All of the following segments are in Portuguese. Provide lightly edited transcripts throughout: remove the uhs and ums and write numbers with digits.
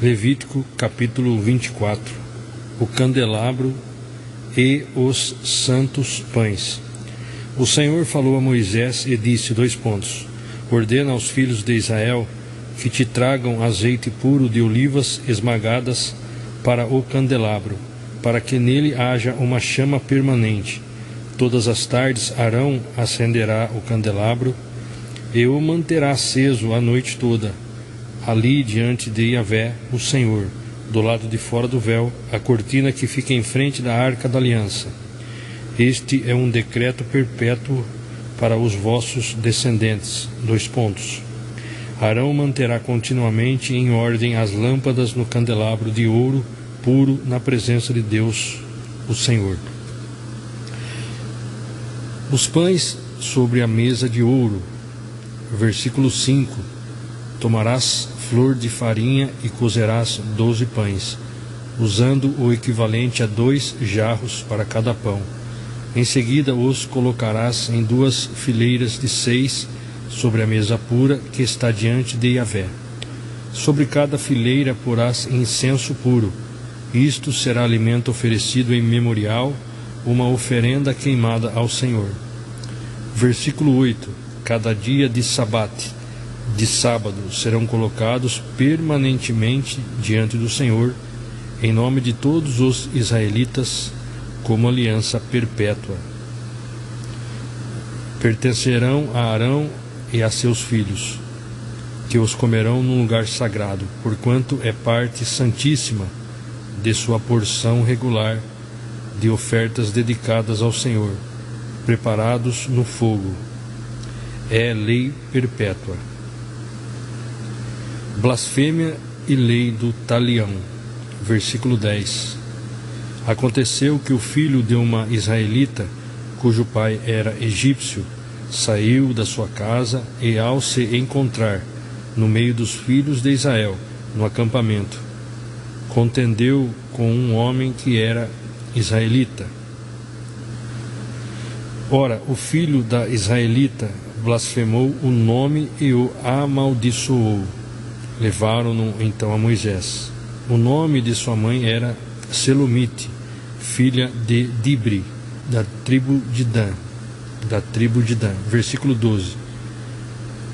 Levítico capítulo 24. O candelabro e os santos pães. O Senhor falou a Moisés e disse, ordena aos filhos de Israel que te tragam azeite puro de olivas esmagadas para o candelabro, para que nele haja uma chama permanente. Todas as tardes Arão acenderá o candelabro e o manterá aceso a noite toda, ali diante de Yahvé, o Senhor, do lado de fora do véu, a cortina que fica em frente da arca da aliança. Este é um decreto perpétuo para os vossos descendentes. Arão manterá continuamente em ordem as lâmpadas no candelabro de ouro puro na presença de Deus, o Senhor. Os pães sobre a mesa de ouro. Versículo 5. Tomarás flor de farinha e cozerás 12 pães, usando o equivalente a 2 jarros para cada pão. Em seguida os colocarás em 2 fileiras de 6 sobre a mesa pura que está diante de Yahvé. Sobre cada fileira porás incenso puro. Isto será alimento oferecido em memorial, uma oferenda queimada ao Senhor. Versículo 8. Cada dia de sábado, serão colocados permanentemente diante do Senhor, em nome de todos os israelitas, como aliança perpétua. Pertencerão a Arão e a seus filhos, que os comerão num lugar sagrado, porquanto é parte santíssima de sua porção regular de ofertas dedicadas ao Senhor, preparados no fogo. É lei perpétua. Blasfêmia e lei do talião. Versículo 10. Aconteceu que o filho de uma israelita, cujo pai era egípcio, saiu da sua casa e, ao se encontrar no meio dos filhos de Israel, no acampamento, contendeu com um homem que era israelita. Ora, o filho da israelita blasfemou o nome e o amaldiçoou. Levaram-no então a Moisés. O nome de sua mãe era Selomite, filha de Dibri, da tribo de Dan. Versículo 12.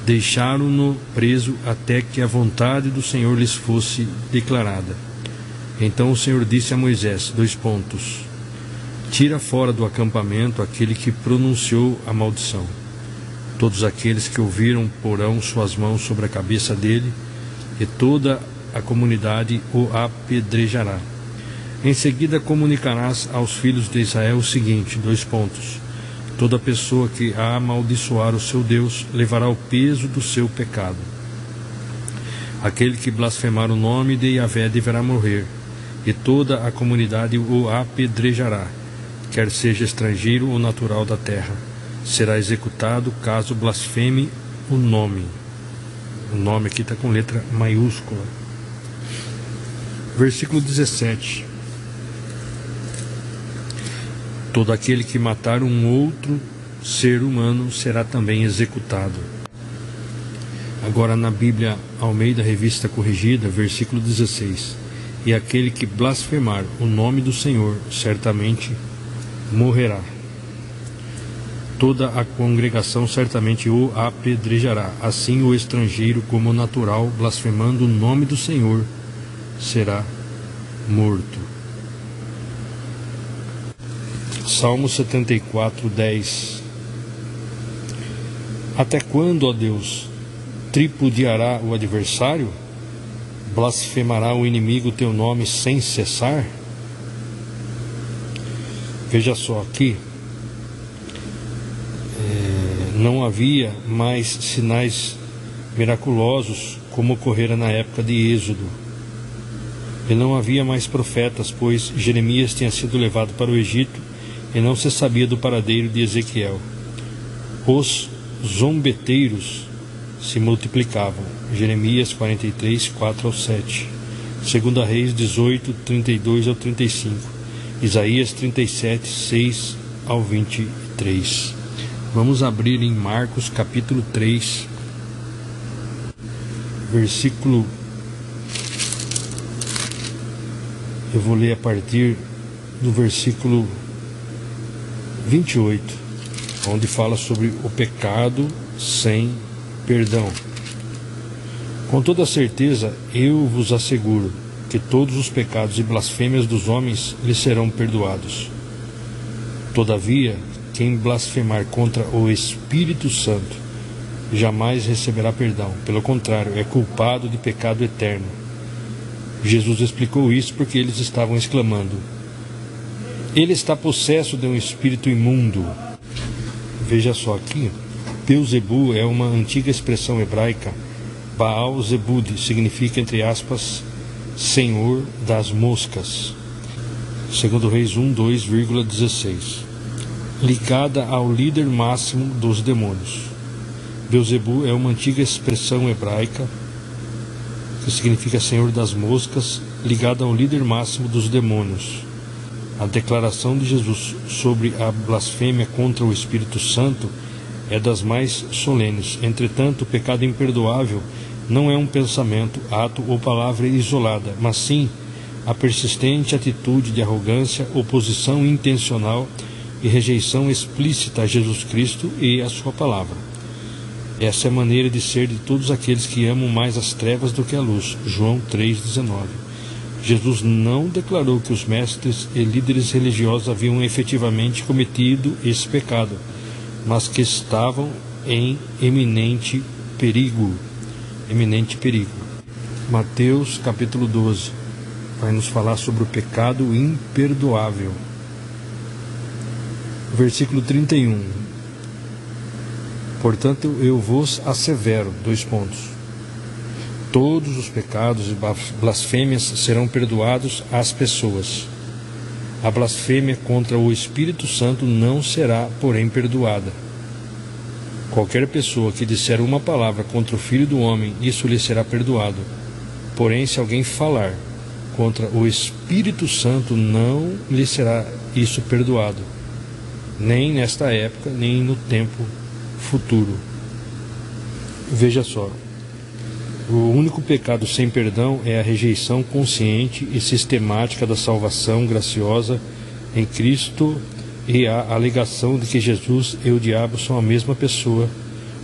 Deixaram-no preso até que a vontade do Senhor lhes fosse declarada. Então o Senhor disse a Moisés, tira fora do acampamento aquele que pronunciou a maldição. Todos aqueles que ouviram porão suas mãos sobre a cabeça dele, e toda a comunidade o apedrejará. Em seguida comunicarás aos filhos de Israel o seguinte, toda pessoa que a amaldiçoar o seu Deus levará o peso do seu pecado. Aquele que blasfemar o nome de Yahvé deverá morrer, e toda a comunidade o apedrejará, quer seja estrangeiro ou natural da terra. Será executado caso blasfeme o nome. O nome aqui está com letra maiúscula. Versículo 17. Todo aquele que matar um outro ser humano será também executado. Agora na Bíblia Almeida Revista Corrigida, versículo 16. E aquele que blasfemar o nome do Senhor certamente morrerá. Toda a congregação certamente o apedrejará. Assim o estrangeiro como o natural, blasfemando o nome do Senhor, será morto. Salmo 74, 10. Até quando, ó Deus, tripudiará o adversário? Blasfemará o inimigo teu nome sem cessar? Veja só aqui. Não havia mais sinais miraculosos como ocorrera na época de Êxodo. E não havia mais profetas, pois Jeremias tinha sido levado para o Egito e não se sabia do paradeiro de Ezequiel. Os zombeteiros se multiplicavam. Jeremias 43, 4 ao 7. 2 Reis 18, 32 ao 35. Isaías 37, 6 ao 23. Vamos abrir em Marcos capítulo 3, versículo Eu vou ler a partir do versículo 28, onde fala sobre o pecado sem perdão. Com toda certeza, eu vos asseguro que todos os pecados e blasfêmias dos homens lhes serão perdoados. Todavia, quem blasfemar contra o Espírito Santo jamais receberá perdão. Pelo contrário, é culpado de pecado eterno. Jesus explicou isso porque eles estavam exclamando: ele está possesso de um espírito imundo. Veja só aqui, Beuzebu é uma antiga expressão hebraica. Baal-Zebud significa, entre aspas, Senhor das moscas. Segundo Reis 1:2,16. Ligada ao líder máximo dos demônios. Beuzebu é uma antiga expressão hebraica que significa Senhor das moscas, ligada ao líder máximo dos demônios. A declaração de Jesus sobre a blasfêmia contra o Espírito Santo é das mais solenes. Entretanto, o pecado imperdoável não é um pensamento, ato ou palavra isolada, mas sim a persistente atitude de arrogância, oposição intencional e rejeição explícita a Jesus Cristo e a sua palavra. Essa é a maneira de ser de todos aqueles que amam mais as trevas do que a luz. João 3,19. Jesus não declarou que os mestres e líderes religiosos haviam efetivamente cometido esse pecado, mas que estavam em eminente perigo. Mateus capítulo 12 vai nos falar sobre o pecado imperdoável. Versículo 31. Portanto, eu vos assevero, todos os pecados e blasfêmias serão perdoados às pessoas. A blasfêmia contra o Espírito Santo não será, porém, perdoada. Qualquer pessoa que disser uma palavra contra o Filho do Homem, isso lhe será perdoado. Porém, se alguém falar contra o Espírito Santo, não lhe será isso perdoado, nem nesta época, nem no tempo futuro. Veja só, o único pecado sem perdão é a rejeição consciente e sistemática da salvação graciosa em Cristo e a alegação de que Jesus e o diabo são a mesma pessoa,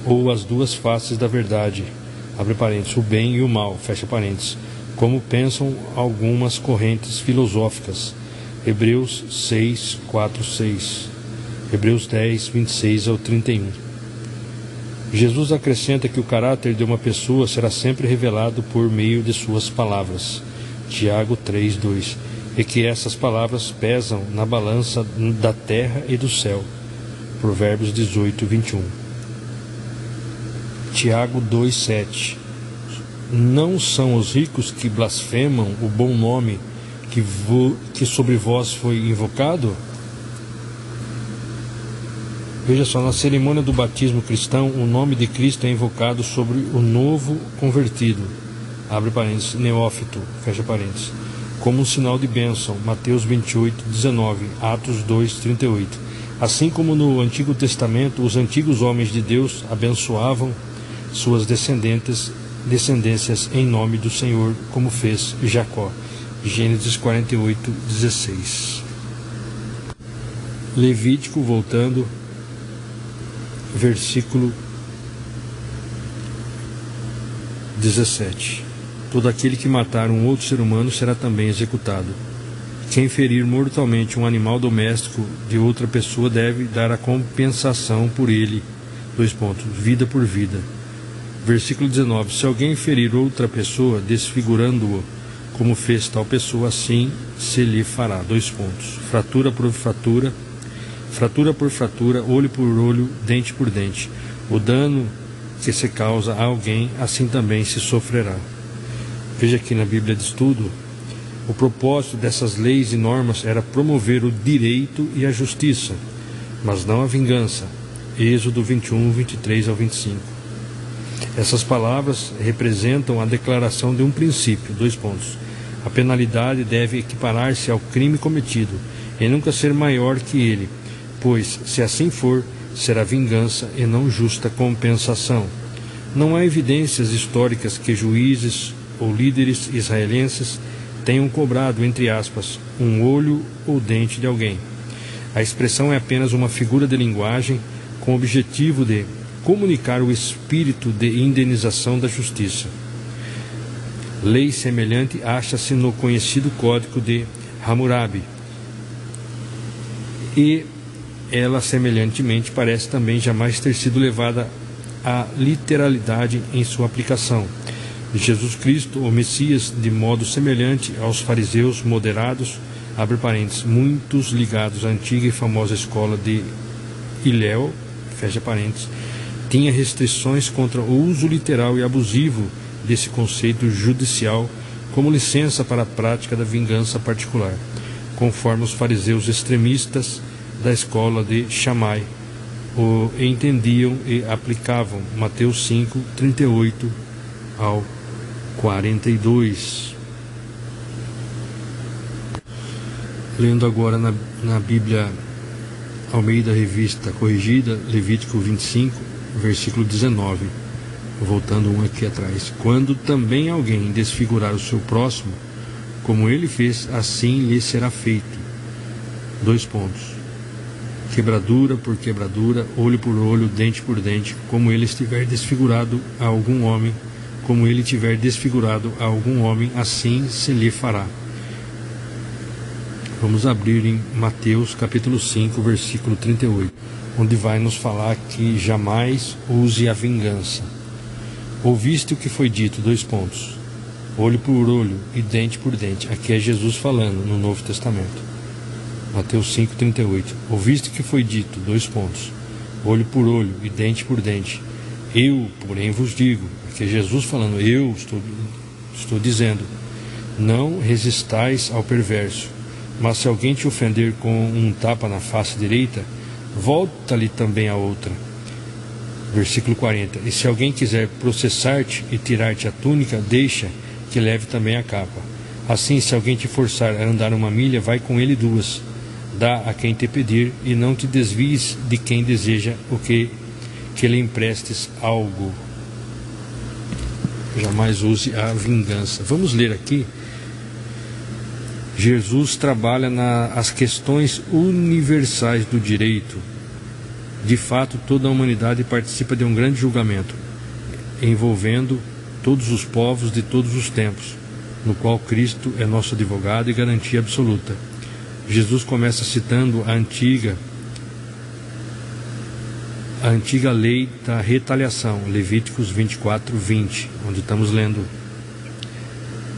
ou as duas faces da verdade, abre parênteses, o bem e o mal, fecha parênteses, como pensam algumas correntes filosóficas. Hebreus 6:4-6, Hebreus 10:26-31. Jesus acrescenta que o caráter de uma pessoa será sempre revelado por meio de suas palavras, Tiago 3:2, e que essas palavras pesam na balança da terra e do céu, Provérbios 18:21. Tiago 2:7. Não são os ricos que blasfemam o bom nome que sobre vós foi invocado? Veja só, na cerimônia do batismo cristão, o nome de Cristo é invocado sobre o novo convertido, abre parênteses, neófito, fecha parênteses, como um sinal de bênção, Mateus 28:19, Atos 2:38. Assim como no Antigo Testamento, os antigos homens de Deus abençoavam suas descendências em nome do Senhor, como fez Jacó, Gênesis 48:16. Levítico, voltando, versículo 17. Todo aquele que matar um outro ser humano será também executado. Quem ferir mortalmente um animal doméstico de outra pessoa deve dar a compensação por ele, vida por vida. Versículo 19. Se alguém ferir outra pessoa, desfigurando-o, como fez tal pessoa, assim se lhe fará, fratura por fratura, fratura por fratura, olho por olho, dente por dente. O dano que se causa a alguém, assim também se sofrerá. Veja aqui na Bíblia de Estudo, o propósito dessas leis e normas era promover o direito e a justiça, mas não a vingança. Êxodo 21:23-25. Essas palavras representam a declaração de um princípio, A penalidade deve equiparar-se ao crime cometido e nunca ser maior que ele, pois, se assim for, será vingança e não justa compensação. Não há evidências históricas que juízes ou líderes israelenses tenham cobrado, entre aspas, um olho ou dente de alguém. A expressão é apenas uma figura de linguagem com o objetivo de comunicar o espírito de indenização da justiça. Lei semelhante acha-se no conhecido Código de Hammurabi, e ela semelhantemente parece também jamais ter sido levada à literalidade em sua aplicação. Jesus Cristo, o Messias, de modo semelhante aos fariseus moderados, abre parênteses, muitos ligados à antiga e famosa escola de Hillel, fecha parênteses, tinha restrições contra o uso literal e abusivo desse conceito judicial como licença para a prática da vingança particular, conforme os fariseus extremistas da escola de Shammai o entendiam e aplicavam. Mateus 5, 38 ao 42. Lendo agora na Bíblia Almeida Revista Corrigida, Levítico 25, versículo 19, voltando um aqui atrás. Quando também alguém desfigurar o seu próximo, como ele fez, assim lhe será feito. 2 pontos. Quebradura por quebradura, olho por olho, dente por dente, como ele estiver desfigurado a algum homem, como ele tiver desfigurado a algum homem, assim se lhe fará. Vamos abrir em Mateus capítulo 5, versículo 38, onde vai nos falar que jamais use a vingança. Ouviste o que foi dito, 2 pontos, olho por olho e dente por dente. Aqui é Jesus falando no Novo Testamento. Mateus 5, 38. Ouviste o que foi dito, 2 pontos, olho por olho e dente por dente. Eu, porém, vos digo, aqui é Jesus falando, eu estou dizendo, não resistais ao perverso, mas se alguém te ofender com um tapa na face direita, volta-lhe também a outra. Versículo 40. E se alguém quiser processar-te e tirar-te a túnica, deixa que leve também a capa. Assim, se alguém te forçar a andar 1 milha, vai com ele 2. Dá a quem te pedir, e não te desvies de quem deseja o que lhe emprestes algo. Jamais use a vingança. Vamos ler aqui. Jesus trabalha nas questões universais do direito. De fato, toda a humanidade participa de um grande julgamento, envolvendo todos os povos de todos os tempos, no qual Cristo é nosso advogado e garantia absoluta. Jesus começa citando a antiga lei da retaliação, Levíticos 24, 20, onde estamos lendo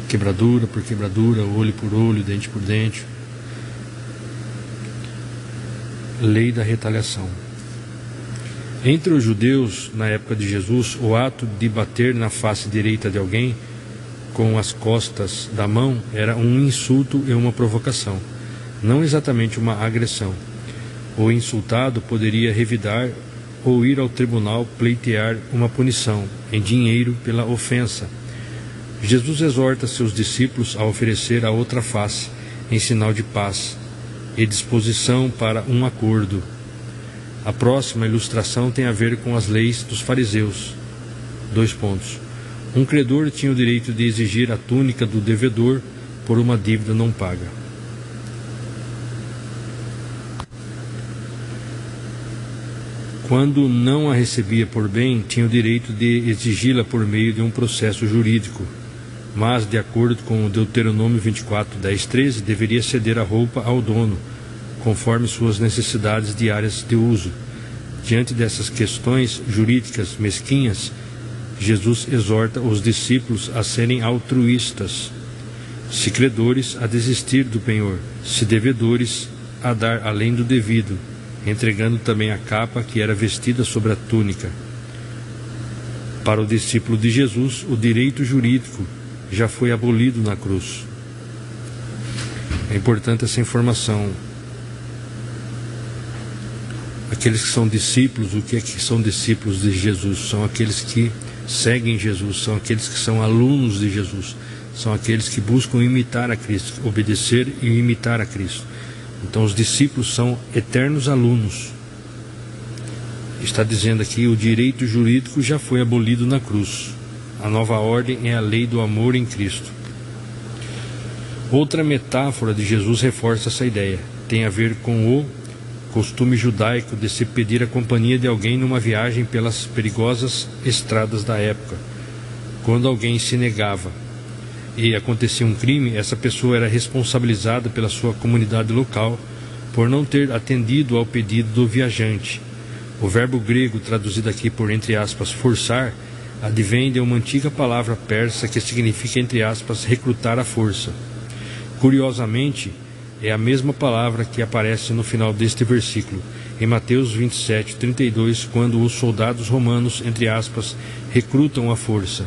quebradura por quebradura, olho por olho, dente por dente. Lei da retaliação. Entre os judeus, na época de Jesus, o ato de bater na face direita de alguém com as costas da mão era um insulto e uma provocação, não exatamente uma agressão. O insultado poderia revidar ou ir ao tribunal pleitear uma punição em dinheiro pela ofensa. Jesus exorta seus discípulos a oferecer a outra face em sinal de paz e disposição para um acordo. A próxima ilustração tem a ver com as leis dos fariseus. 2 pontos. Um credor tinha o direito de exigir a túnica do devedor por uma dívida não paga. Quando não a recebia por bem, tinha o direito de exigi-la por meio de um processo jurídico, mas, de acordo com o Deuteronômio 24, 10, 13, deveria ceder a roupa ao dono, conforme suas necessidades diárias de uso. Diante dessas questões jurídicas mesquinhas, Jesus exorta os discípulos a serem altruístas, se credores, a desistir do penhor, se devedores, a dar além do devido, entregando também a capa que era vestida sobre a túnica. Para o discípulo de Jesus, o direito jurídico já foi abolido na cruz. É importante essa informação. Aqueles que são discípulos, o que é que são discípulos de Jesus? São aqueles que seguem Jesus, são aqueles que são alunos de Jesus, são aqueles que buscam imitar a Cristo, obedecer e imitar a Cristo. Então os discípulos são eternos alunos. Está dizendo aqui, o direito jurídico já foi abolido na cruz. A nova ordem é a lei do amor em Cristo. Outra metáfora de Jesus reforça essa ideia. Tem a ver com o costume judaico de se pedir a companhia de alguém numa viagem pelas perigosas estradas da época. Quando alguém se negava e acontecia um crime, essa pessoa era responsabilizada pela sua comunidade local por não ter atendido ao pedido do viajante. O verbo grego, traduzido aqui por, entre aspas, forçar, advém de uma antiga palavra persa que significa, entre aspas, recrutar à força. Curiosamente, é a mesma palavra que aparece no final deste versículo, em Mateus 27:32, quando os soldados romanos, entre aspas, recrutam à força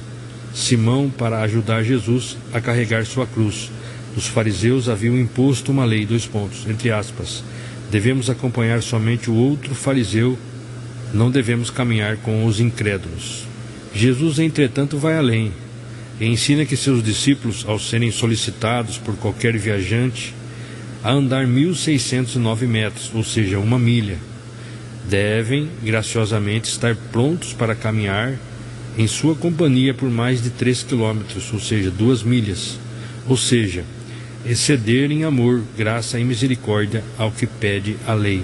Simão para ajudar Jesus a carregar sua cruz. Os fariseus haviam imposto uma lei, entre aspas, devemos acompanhar somente o outro fariseu, não devemos caminhar com os incrédulos. Jesus, entretanto, vai além e ensina que seus discípulos, ao serem solicitados por qualquer viajante a andar 1.609 metros, ou seja, 1 milha, devem graciosamente estar prontos para caminhar em sua companhia por mais de 3 quilômetros, ou seja, 2 milhas, ou seja, exceder em amor, graça e misericórdia ao que pede a lei.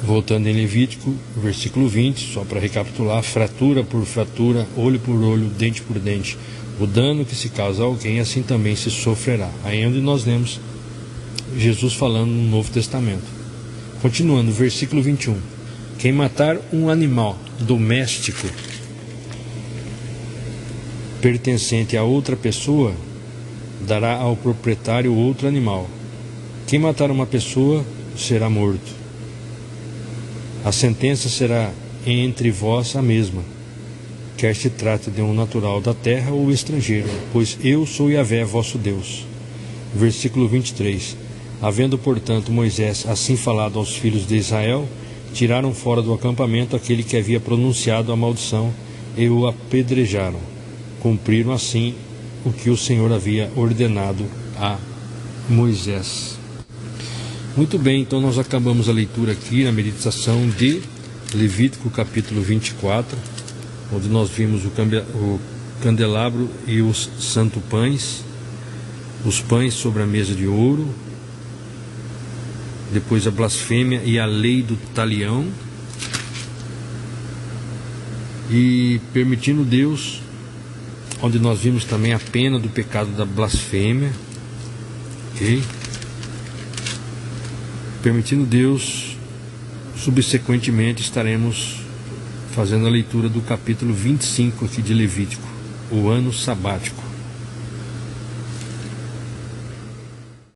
Voltando em Levítico, versículo 20, só para recapitular: fratura por fratura, olho por olho, dente por dente. O dano que se causa a alguém, assim também se sofrerá. Aí é onde nós lemos Jesus falando no Novo Testamento. Continuando, versículo 21. Quem matar um animal doméstico pertencente a outra pessoa, dará ao proprietário outro animal. Quem matar uma pessoa será morto. A sentença será entre vós a mesma, quer se trate de um natural da terra ou estrangeiro, pois eu sou Yahvé, vosso Deus. Versículo 23. Havendo, portanto, Moisés assim falado aos filhos de Israel, tiraram fora do acampamento aquele que havia pronunciado a maldição e o apedrejaram. Cumpriram assim o que o Senhor havia ordenado a Moisés. Muito bem, então nós acabamos a leitura aqui na meditação de Levítico capítulo 24, onde nós vimos o candelabro e os santos pães, os pães sobre a mesa de ouro, depois a blasfêmia e a lei do talião, e permitindo Deus, onde nós vimos também a pena do pecado da blasfêmia, ok? Permitindo Deus, subsequentemente estaremos fazendo a leitura do capítulo 25 aqui de Levítico, o ano sabático.